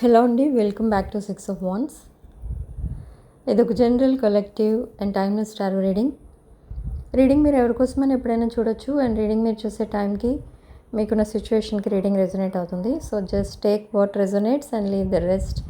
Hello అండి, welcome back to 6 of Wands. ఇది ఒక general collective and timeless tarot reading మీరు ఎవరికోసమని ఎప్పుడైనా చూడొచ్చు. అండ్ రీడింగ్ మీరు చూసే టైంకి మీకున్న సిచ్యువేషన్కి రీడింగ్ రెజొనేట్ అవుతుంది. So just take what resonates and leave the rest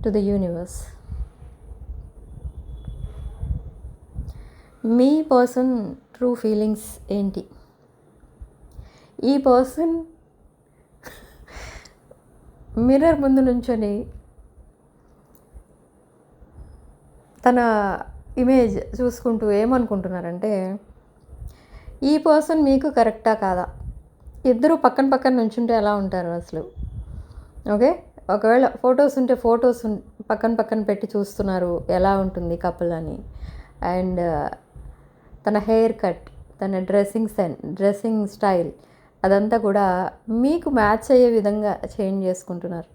to the universe. మీ పర్సన్ ట్రూ ఫీలింగ్స్ ఏంటి? ఈ పర్సన్ మిర్రర్ ముందు నుంచొని తన ఇమేజ్ చూసుకుంటూ ఏమనుకుంటున్నారంటే, ఈ పర్సన్ మీకు కరెక్టా కాదా? ఇద్దరు పక్కన పక్కన నుంచుంటే ఎలా ఉంటారు అసలు? ఓకే, ఒకవేళ ఫొటోస్ ఉంటే ఫొటోస్ పక్కన పక్కన పెట్టి చూస్తున్నారు ఎలా ఉంటుంది కపుల్ అని. అండ్ తన హెయిర్ కట్, తన డ్రెస్సింగ్ స్టైల్ అదంతా కూడా మీకు మ్యాచ్ అయ్యే విధంగా చేంజ్ చేసుకుంటున్నారు.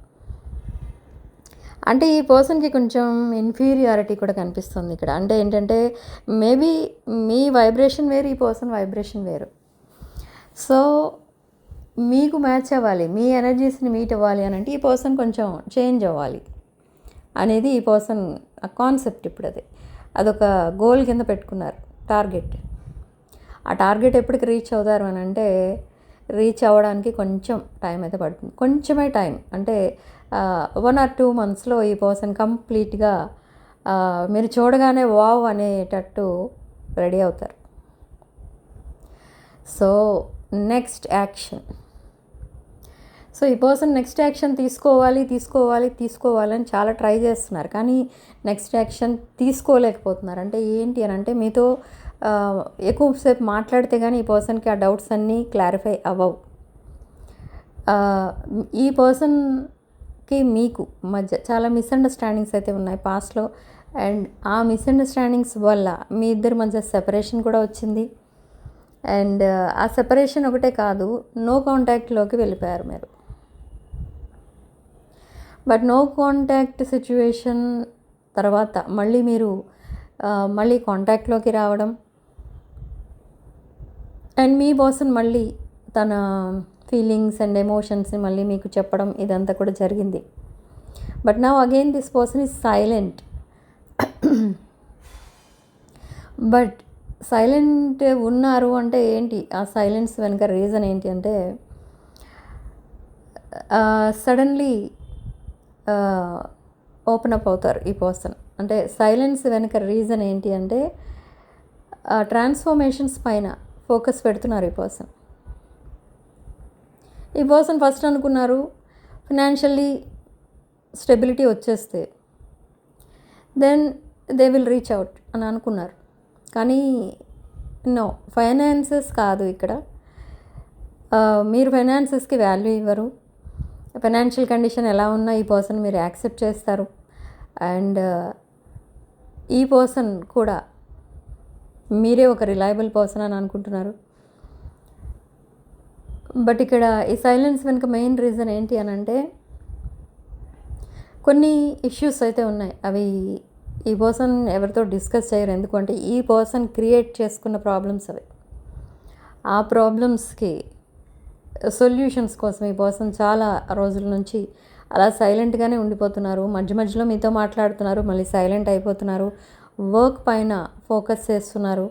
అంటే ఈ పర్సన్కి కొంచెం ఇన్ఫీరియారిటీ కూడా కనిపిస్తుంది ఇక్కడ. అంటే ఏంటంటే మేబీ మీ వైబ్రేషన్ వేరు, ఈ పర్సన్ వైబ్రేషన్ వేరు. సో మీకు మ్యాచ్ అవ్వాలి, మీ ఎనర్జీస్ని మీట్ అవ్వాలి అని అంటే ఈ పర్సన్ కొంచెం చేంజ్ అవ్వాలి అనేది ఈ పర్సన్ కాన్సెప్ట్. ఇప్పుడు అదొక గోల్ కింద పెట్టుకున్నారు, టార్గెట్. ఆ టార్గెట్ ఎప్పటికి రీచ్ అవుతారు అని అంటే, రీచ్ అవ్వడానికి కొంచెం టైం అయితే పడుతుంది. కొంచెమే టైం అంటే 1 or 2 monthsలో ఈ పర్సన్ కంప్లీట్గా మీరు చూడగానే వావ్ అనేటట్టు రెడీ అవుతారు. So next action. సో ఈ పర్సన్ నెక్స్ట్ యాక్షన్ తీసుకోవాలని చాలా ట్రై చేస్తున్నారు, కానీ నెక్స్ట్ యాక్షన్ తీసుకోలేకపోతున్నారు. అంటే ఏంటి అని అంటే, మీతో ఎక్కువసేపు మాట్లాడితే కానీ ఈ పర్సన్కి ఆ డౌట్స్ అన్నీ క్లారిఫై అవ్వవు. ఈ పర్సన్కి మీకు మధ్య చాలా మిస్అండర్స్టాండింగ్స్ అయితే ఉన్నాయి పాస్ట్లో. అండ్ ఆ మిస్అండర్స్టాండింగ్స్ వల్ల మీ ఇద్దరి మధ్య సెపరేషన్ కూడా వచ్చింది. అండ్ ఆ సెపరేషన్ ఒకటే కాదు, నో కాంటాక్ట్లోకి వెళ్ళిపోయారు మీరు. బట్ నో కాంటాక్ట్ సిచ్యువేషన్ తర్వాత మళ్ళీ మీరు మళ్ళీ కాంటాక్ట్లోకి రావడం, అండ్ మీ పర్సన్ మళ్ళీ తన ఫీలింగ్స్ అండ్ ఎమోషన్స్ని మళ్ళీ మీకు చెప్పడం, ఇదంతా కూడా జరిగింది. But now again this person is silent. But silent ఉన్నారు అంటే ఏంటి, ఆ సైలెన్స్ వెనుక రీజన్ ఏంటి అంటే, సడన్లీ ఓపెన్ అప్ అవుతారు ఈ పర్సన్. అంటే సైలెన్స్ వెనుక రీజన్ ఏంటి అంటే, ట్రాన్స్ఫర్మేషన్స్ పైన ఫోకస్ పెడుతున్నారు ఈ పర్సన్ ఫస్ట్ అనుకున్నారు ఫినాన్షియల్లీ స్టెబిలిటీ వచ్చేస్తే then they will reach out అని అనుకున్నారు. కానీ నో, ఫైనాన్సెస్ కాదు ఇక్కడ. మీరు ఫైనాన్సెస్కి వాల్యూ ఇవ్వరు. ఫైనాన్షియల్ కండిషన్ ఎలా ఉన్నా ఈ పర్సన్ మీరు యాక్సెప్ట్ చేస్తారు. అండ్ ఈ పర్సన్ కూడా మీరే ఒక రిలయబుల్ పర్సన్ అని అనుకుంటున్నారు. బట్ ఇక్కడ ఈ సైలెన్స్ వెనుక మెయిన్ రీజన్ ఏంటి అని అంటే, కొన్ని ఇష్యూస్ అయితే ఉన్నాయి. అవి ఈ పర్సన్ ఎవరితో డిస్కస్ చేయరు. ఎందుకంటే ఈ పర్సన్ క్రియేట్ చేసుకున్న ప్రాబ్లమ్స్ అవి. ఆ ప్రాబ్లమ్స్కి సొల్యూషన్స్ కోసం ఈ పర్సన్ చాలా రోజుల నుంచి అలా సైలెంట్గానే ఉండిపోతున్నారు. మధ్య మధ్యలో మీతో మాట్లాడుతున్నారు, మళ్ళీ సైలెంట్ అయిపోతున్నారు. వర్క్ పైన ఫోకస్ చేస్తున్నారు,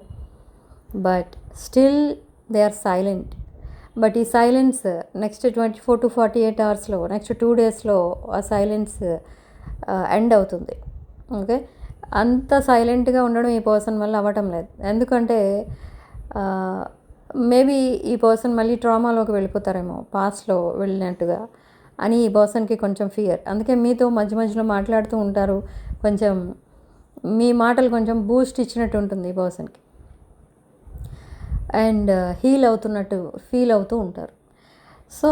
but still they are silent. But ఈ silence next 24 to 48 hours next 2 daysలో ఆ సైలెన్స్ ఎండ్ అవుతుంది. ఓకే, అంత సైలెంట్గా ఉండడం ఈ పర్సన్ వల్ల అవ్వటం లేదు. ఎందుకంటే మేబీ ఈ పర్సన్ మళ్ళీ ట్రామాలోకి వెళ్ళిపోతారేమో, పాస్ట్లో వెళ్ళినట్టుగా అని ఈ పర్సన్కి కొంచెం ఫియర్. అందుకే మీతో మధ్య మధ్యలో మాట్లాడుతూ ఉంటారు. కొంచెం మీ మాటలు కొంచెం బూస్ట్ ఇచ్చినట్టు ఉంటుంది ఈ పర్సన్కి. అండ్ హీల్ అవుతున్నట్టు ఫీల్ అవుతూ ఉంటారు. సో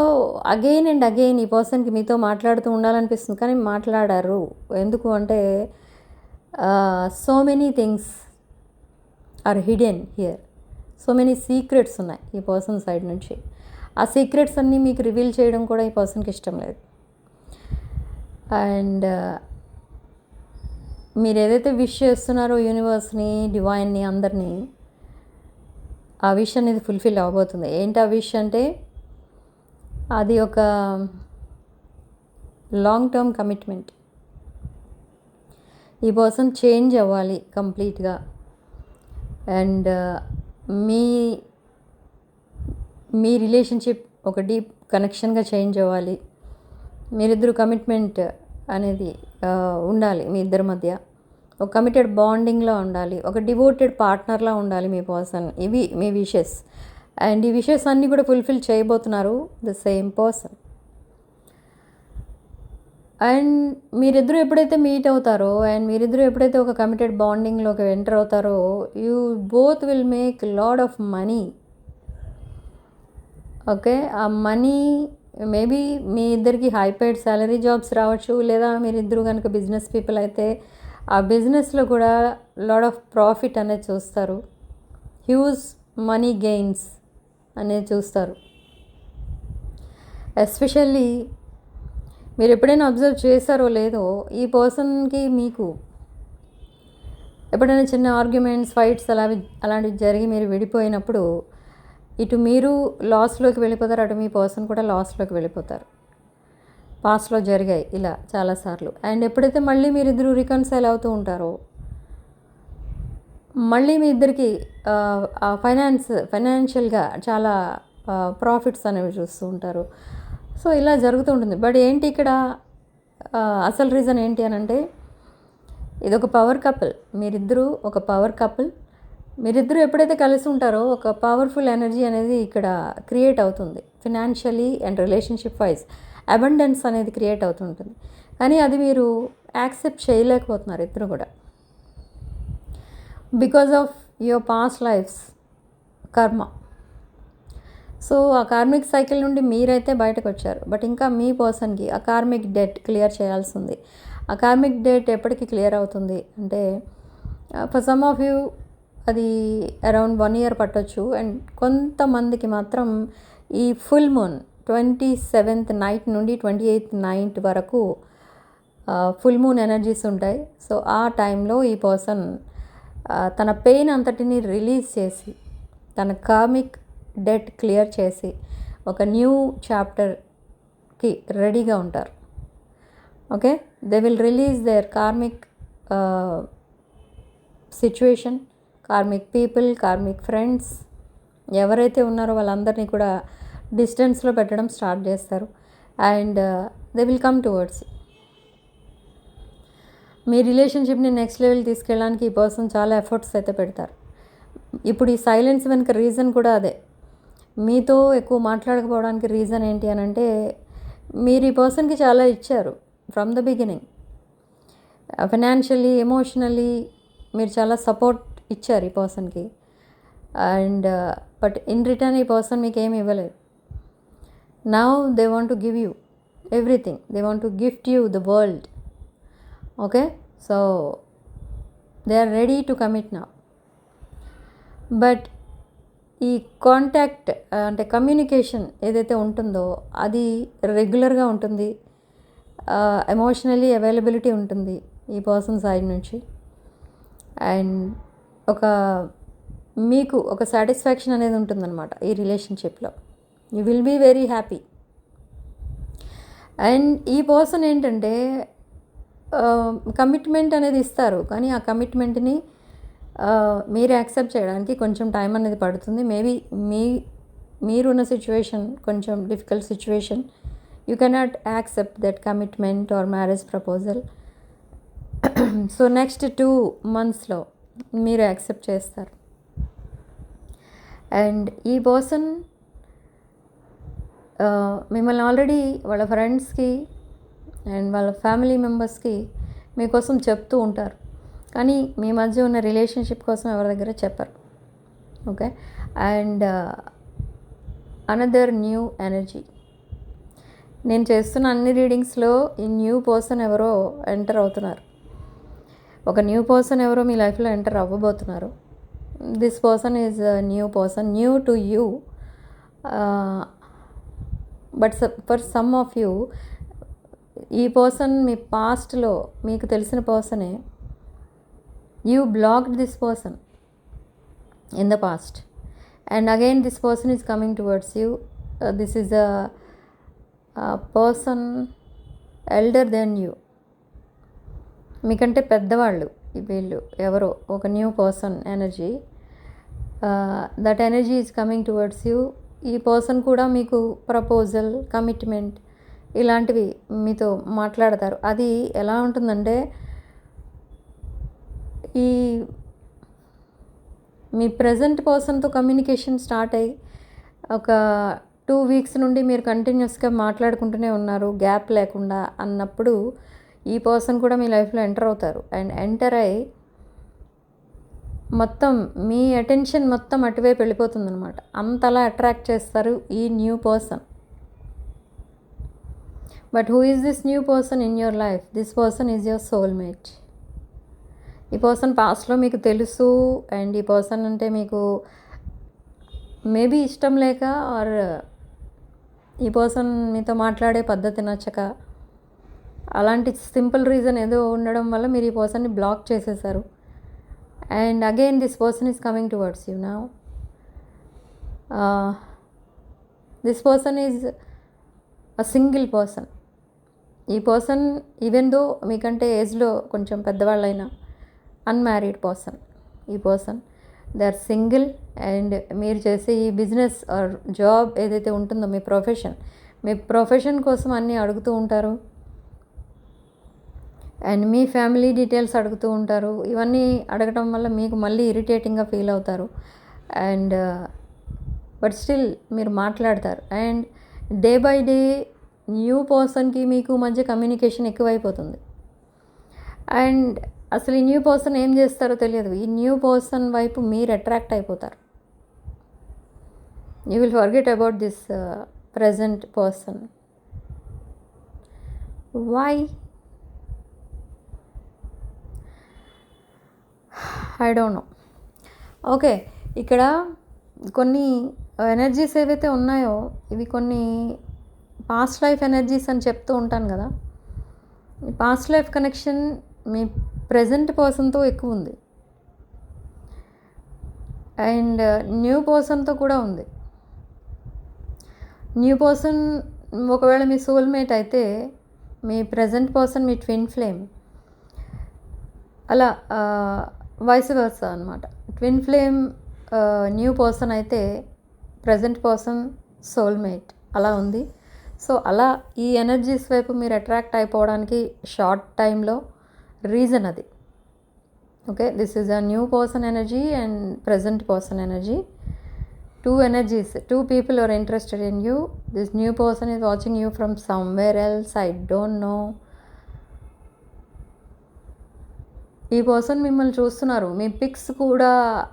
అగైన్ అండ్ అగైన్ ఈ పర్సన్కి మీతో మాట్లాడుతూ ఉండాలనిపిస్తుంది, కానీ మాట్లాడారు. ఎందుకు అంటే so many things are hidden here. So many secrets ఉన్నాయి ఈ పర్సన్ సైడ్ నుంచి. ఆ సీక్రెట్స్ అన్నీ మీకు రివీల్ చేయడం కూడా ఈ పర్సన్కి ఇష్టం లేదు. అండ్ మీరు ఏదైతే విష్ చేస్తున్నారో యూనివర్స్ని, డివైన్ని, అందరినీ, ఆ విష్ అనేది ఫుల్ఫిల్ అవ్వబోతుంది. ఏంటి ఆ విష్ అంటే, అది ఒక లాంగ్ టర్మ్ కమిట్మెంట్. ఈ పర్సన్ చేంజ్ అవ్వాలి కంప్లీట్గా. అండ్ మీ మీ రిలేషన్షిప్ ఒక డీప్ కనెక్షన్గా చేంజ్ అవ్వాలి. మీరిద్దరు కమిట్మెంట్ అనేది ఉండాలి మీ ఇద్దరి మధ్య. ఒక కమిటెడ్ బాండింగ్లో ఉండాలి, ఒక డివోటెడ్ పార్ట్నర్లా ఉండాలి మీ పర్సన్. ఇవి మీ విషెస్. అండ్ ఈ విషెస్ అన్నీ కూడా ఫుల్ఫిల్ చేయబోతున్నారు ద సేమ్ పర్సన్. అండ్ మీరిద్దరూ ఎప్పుడైతే మీట్ అవుతారో అండ్ మీరిద్దరూ ఎప్పుడైతే ఒక కమిటెడ్ బాండింగ్లోకి ఎంటర్ అవుతారో, you both will make lot of money. Okay, ఆ మనీ మేబీ మీ ఇద్దరికి హై పెయిడ్ శాలరీ జాబ్స్ రావచ్చు, లేదా మీరిద్దరూ కనుక బిజినెస్ పీపుల్ అయితే ఆ బిజినెస్లో కూడా లాడ్ ఆఫ్ ప్రాఫిట్ అనేది చూస్తారు. హ్యూజ్ మనీ గెయిన్స్ అనేది చూస్తారు. ఎస్పెషల్లీ మీరు ఎప్పుడైనా అబ్జర్వ్ చేశారో లేదో, ఈ పర్సన్కి మీకు ఎప్పుడైనా చిన్న ఆర్గ్యుమెంట్స్, ఫైట్స్ అలాంటివి జరిగి మీరు విడిపోయినప్పుడు ఇటు మీరు లాస్లోకి వెళ్ళిపోతారు, అటు మీ పర్సన్ కూడా లాస్లోకి వెళ్ళిపోతారు. పాస్ట్లో జరిగాయి ఇలా చాలాసార్లు. అండ్ ఎప్పుడైతే మళ్ళీ మీరిద్దరూ రికన్సైల్ అవుతూ ఉంటారో, మళ్ళీ మీ ఇద్దరికి ఫైనాన్షియల్గా చాలా ప్రాఫిట్స్ అనేవి చూస్తూ ఉంటారు. సో ఇలా జరుగుతూ ఉంటుంది. బట్ ఏంటి ఇక్కడ అసలు రీజన్ ఏంటి అని అంటే, ఇదొక పవర్ కపుల్. మీరిద్దరూ ఒక పవర్ కపుల్. మీరిద్దరూ ఎప్పుడైతే కలిసి ఉంటారో ఒక పవర్ఫుల్ ఎనర్జీ అనేది ఇక్కడ క్రియేట్ అవుతుంది. Financially and relationship wise abundance అనేది క్రియేట్ అవుతుంటుంది. కానీ అది మీరు యాక్సెప్ట్ చేయలేకపోతున్నారు ఇద్దరు కూడా, because of your past lives karma. So ఆ కార్మిక్ సైకిల్ నుండి మీరైతే బయటకు వచ్చారు, బట్ ఇంకా మీ పర్సన్కి ఆ కార్మిక్ డెట్ క్లియర్ చేయాల్సి ఉంది. ఆ కార్మిక్ డెట్ ఎప్పటికీ క్లియర్ అవుతుంది అంటే, ఫర్ సమ్ ఆఫ్ యూ అది అరౌండ్ 1 year పట్టొచ్చు. అండ్ కొంతమందికి మాత్రం ఈ ఫుల్ మూన్ 27th నైట్ నుండి 28th నైట్ వరకు ఫుల్ మూన్ ఎనర్జీస్ ఉంటాయి. సో ఆ టైంలో ఈ పర్సన్ తన పెయిన్ అంతటిని రిలీజ్ చేసి, తన కార్మిక్ డెట్ క్లియర్ చేసి ఒక న్యూ చాప్టర్కి రెడీగా ఉంటారు. Okay, they will release their karmic situation, karmic people, karmic friends ఎవరైతే ఉన్నారో వాళ్ళందరినీ కూడా డిస్టెన్స్లో పెట్టడం స్టార్ట్ చేస్తారు. And they will come towards. మీ రిలేషన్షిప్ని నెక్స్ట్ లెవెల్ తీసుకెళ్ళడానికి ఈ పర్సన్ చాలా ఎఫర్ట్స్ అయితే పెడతారు. ఇప్పుడు ఈ సైలెన్స్ వెనుక రీజన్ కూడా అదే. మీతో ఎక్కువ మాట్లాడకపోవడానికి రీజన్ ఏంటి అని అంటే, మీరు ఈ పర్సన్కి చాలా ఇచ్చారు from the beginning. Financially, emotionally మీరు చాలా సపోర్ట్ ఇచ్చారు ఈ పర్సన్కి. అండ్ బట్ ఇన్ రిటర్న్ ఈ పర్సన్ మీకు ఏమి ఇవ్వలేదు. Now they want to give you everything. They want to gift you the world. Okay, so they are ready to commit now. But ఈ కాంటాక్ట్ అంటే కమ్యూనికేషన్ ఏదైతే ఉంటుందో అది రెగ్యులర్గా ఉంటుంది. ఎమోషనల్లీ అవైలబిలిటీ ఉంటుంది ఈ పర్సన్ సైడ్ నుంచి. అండ్ మీకు ఒక సాటిస్ఫాక్షన్ అనేది ఉంటుందన్నమాట ఈ రిలేషన్షిప్లో. You will be very happy. And ఈ పర్సన్ ఏంటంటే కమిట్మెంట్ అనేది ఇస్తారు, కానీ ఆ కమిట్మెంట్ని మీరు యాక్సెప్ట్ చేయడానికి కొంచెం టైం అనేది పడుతుంది. మేబీ మీరున్న సిచ్యువేషన్ కొంచెం difficult situation. You cannot accept that commitment or marriage proposal. So next 2 monthsలో మీరు యాక్సెప్ట్ చేస్తారు. అండ్ ఈ పర్సన్ మిమ్మల్ని ఆల్రెడీ వాళ్ళ ఫ్రెండ్స్కి అండ్ వాళ్ళ ఫ్యామిలీ మెంబర్స్కి మీకోసం చెప్తూ ఉంటారు, కానీ మీ మధ్య ఉన్న రిలేషన్షిప్ కోసం ఎవరి దగ్గర చెప్పరు. Okay, and another new energy. నేను చేస్తున్న అన్ని రీడింగ్స్లో ఈ న్యూ పర్సన్ ఎవరో ఎంటర్ అవుతున్నారు. ఒక న్యూ పర్సన్ ఎవరో మీ లైఫ్లో ఎంటర్ అవ్వబోతున్నారు. This person is new person, new to you. But for some of you ఈ పర్సన్ మీ పాస్ట్లో మీకు తెలిసిన పర్సనే. You blocked this person in the past, and again this person is coming towards you. This is a person elder then you, మీకంటే పెద్దవాళ్ళు వీళ్ళు ఎవరో ఒక new person energy. That energy is coming towards you. ఈ person కూడా మీకు proposal, commitment ఇలాంటివి మీతో మాట్లాడతారు. అది ఎలా ఉంటుందంటే, ఈ మీ ప్రజెంట్ పర్సన్తో కమ్యూనికేషన్ స్టార్ట్ అయ్యి ఒక 2 వీక్స్ నుండి మీరు కంటిన్యూస్గా మాట్లాడుకుంటూనే ఉన్నారు గ్యాప్ లేకుండా అన్నప్పుడు, ఈ పర్సన్ కూడా మీ లైఫ్లో ఎంటర్ అవుతారు. అండ్ ఎంటర్ అయ్యి మొత్తం మీ అటెన్షన్ మొత్తం అటువైపు వెళ్ళిపోతుంది అనమాట. అంతలా అట్రాక్ట్ చేస్తారు ఈ new person. But who is this new person in your life? This person is your soulmate. ఈ పర్సన్ పాస్ట్లో మీకు తెలుసు, అండ్ ఈ పర్సన్ అంటే మీకు మేబీ ఇష్టం లేక, ఆర్ ఈ పర్సన్ మీతో మాట్లాడే పద్ధతి నచ్చక, అలాంటి సింపుల్ రీజన్ ఏదో ఉండడం వల్ల మీరు ఈ పర్సన్ని బ్లాక్ చేసేసారు. And again this person is coming towards you now. This person is a single person. ఈ పర్సన్ ఈవెన్ దో మీకంటే ఏజ్లో కొంచెం పెద్దవాళ్ళైనా అన్మ్యారీడ్ పర్సన్. ఈ person they are single. And మీరు చేసే ఈ బిజినెస్ ఆర్ జాబ్ ఏదైతే ఉంటుందో, మీ ప్రొఫెషన్ కోసం అన్నీ అడుగుతూ ఉంటారు. అండ్ మీ ఫ్యామిలీ డీటెయిల్స్ అడుగుతూ ఉంటారు. ఇవన్నీ అడగటం వల్ల మీకు మళ్ళీ ఇరిటేటింగ్గా ఫీల్ అవుతారు. అండ్ బట్ స్టిల్ మీరు మాట్లాడతారు. And day by day new పర్సన్కి మీకు మధ్య కమ్యూనికేషన్ ఎక్కువైపోతుంది. అండ్ అసలు ఈ న్యూ పర్సన్ ఏం చేస్తారో తెలియదు. ఈ న్యూ పర్సన్ వైపు మీరు అట్రాక్ట్ అయిపోతారు. You will forget about this present person. Why? I don't know. Okay, ఇక్కడ కొన్ని ఎనర్జీస్ ఏవైతే ఉన్నాయో ఇవి కొన్ని పాస్ట్ లైఫ్ ఎనర్జీస్ అని చెప్తూ ఉంటాను కదా. ఈ పాస్ట్ లైఫ్ కనెక్షన్ మీ ప్రజెంట్ పర్సన్తో ఎక్కువ ఉంది. అండ్ న్యూ పర్సన్తో కూడా ఉంది. న్యూ పర్సన్ ఒకవేళ మీ సోల్మేట్ అయితే, మీ ప్రజెంట్ పర్సన్ మీ ట్విన్ ఫ్లేమ్. అలా వైస్ వర్సా అనమాట. ట్విన్ ఫ్లేమ్ న్యూ పర్సన్ అయితే, ప్రజెంట్ పర్సన్ సోల్మేట్ అలా ఉంది. సో అలా ఈ ఎనర్జీస్ వైపు మీరు అట్రాక్ట్ అయిపోవడానికి షార్ట్ టైంలో రీజన్ అది. Okay, this is a new person energy and present person energy. 2 energies, 2 people are interested in you. This new person is watching you from somewhere else. I don't know. ఈ person మిమ్మల్ని చూస్తున్నారు. మీ pics కూడా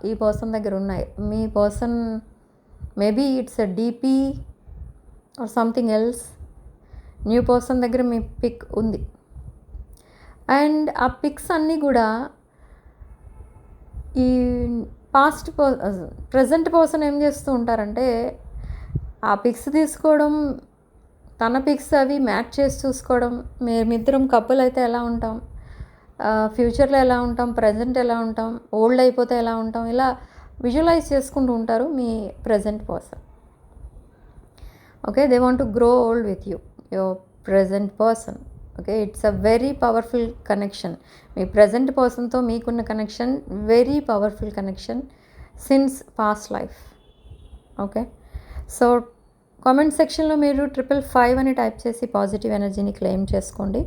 ఈ person దగ్గర ఉన్నాయి. మీ person maybe it's a DP or something else. New person దగ్గర మీ పిక్ ఉంది. అండ్ ఆ పిక్స్ అన్నీ కూడా ఈ ప్రజెంట్ పర్సన్ ఏం చేస్తూ ఉంటారంటే, ఆ పిక్స్ తీసుకోవడం, తన పిక్స్ అవి మ్యాచ్ చేసి చూసుకోవడం. మేమిద్దరం కపుల్ అయితే ఎలా ఉంటాం, ఫ్యూచర్లో ఎలా ఉంటాం, ప్రజెంట్ ఎలా ఉంటాం, ఓల్డ్ అయిపోతే ఎలా ఉంటాం, ఇలా విజువలైజ్ చేసుకుంటూ ఉంటారు మీ present person. Okay, they want to grow old with you, your present person. Okay, it's a very powerful connection. మీ ప్రజెంట్ పర్సన్తో మీకున్న connection very powerful connection since past life. Okay, so comment సెక్షన్లో మీరు 555 అని type చేసి positive ఎనర్జీని claim చేసుకోండి.